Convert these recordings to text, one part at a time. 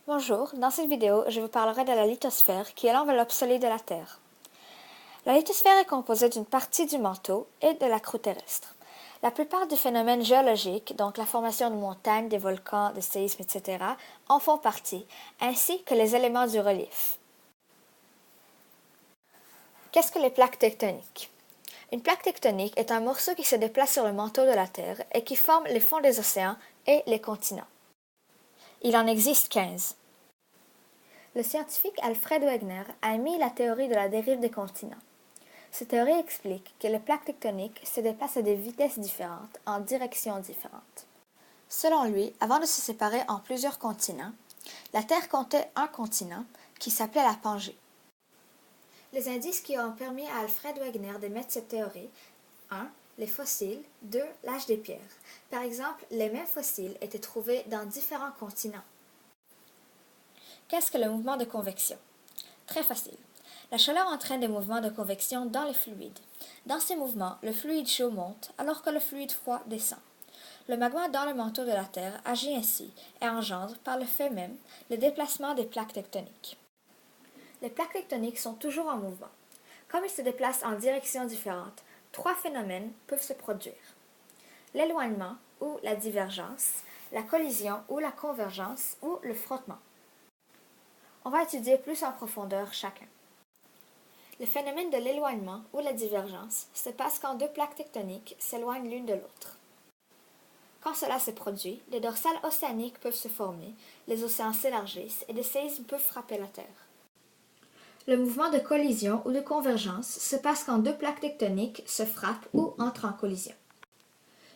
Bonjour, dans cette vidéo, je vous parlerai de la lithosphère qui est l'enveloppe solide de la Terre. La lithosphère est composée d'une partie du manteau et de la croûte terrestre. La plupart des phénomènes géologiques, donc la formation de montagnes, des volcans, des séismes, etc., en font partie, ainsi que les éléments du relief. Qu'est-ce que les plaques tectoniques? Une plaque tectonique est un morceau qui se déplace sur le manteau de la Terre et qui forme les fonds des océans et les continents. Il en existe 15. Le scientifique Alfred Wegener a émis la théorie de la dérive des continents. Cette théorie explique que les plaques tectoniques se déplacent à des vitesses différentes, en directions différentes. Selon lui, avant de se séparer en plusieurs continents, la Terre comptait un continent qui s'appelait la Pangée. Les indices qui ont permis à Alfred Wegener d'émettre cette théorie: 1. Les fossiles. 2. L'âge des pierres. Par exemple, les mêmes fossiles étaient trouvés dans différents continents. Qu'est-ce que le mouvement de convection? Très facile. La chaleur entraîne des mouvements de convection dans les fluides. Dans ces mouvements, le fluide chaud monte alors que le fluide froid descend. Le magma dans le manteau de la Terre agit ainsi et engendre, par le fait même, le déplacement des plaques tectoniques. Les plaques tectoniques sont toujours en mouvement. Comme ils se déplacent en directions différentes, 3 phénomènes peuvent se produire: l'éloignement ou la divergence, la collision ou la convergence ou le frottement. On va étudier plus en profondeur chacun. Le phénomène de l'éloignement ou la divergence se passe quand 2 plaques tectoniques s'éloignent l'une de l'autre. Quand cela se produit, les dorsales océaniques peuvent se former, les océans s'élargissent et des séismes peuvent frapper la Terre. Le mouvement de collision ou de convergence se passe quand 2 plaques tectoniques se frappent ou entrent en collision.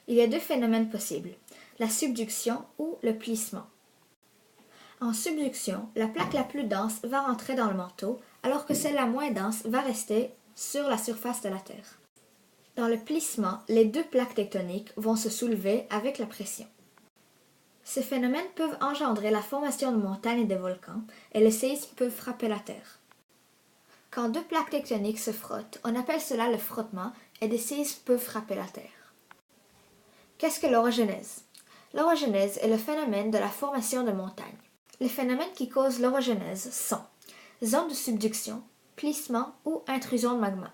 Il y a 2 phénomènes possibles: la subduction ou le plissement. En subduction, la plaque la plus dense va rentrer dans le manteau, alors que celle la moins dense va rester sur la surface de la Terre. Dans le plissement, les 2 plaques tectoniques vont se soulever avec la pression. Ces phénomènes peuvent engendrer la formation de montagnes et de volcans, et les séismes peuvent frapper la Terre. Quand 2 plaques tectoniques se frottent, on appelle cela le frottement, et des séismes peuvent frapper la Terre. Qu'est-ce que l'orogenèse? L'orogenèse est le phénomène de la formation de montagnes. Les phénomènes qui causent l'orogenèse sont zone de subduction, plissement ou intrusion de magma.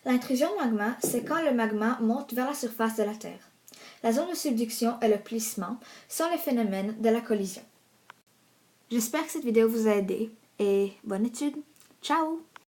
L'intrusion de magma, c'est quand le magma monte vers la surface de la Terre. La zone de subduction et le plissement sont les phénomènes de la collision. J'espère que cette vidéo vous a aidé et bonne étude. Ciao!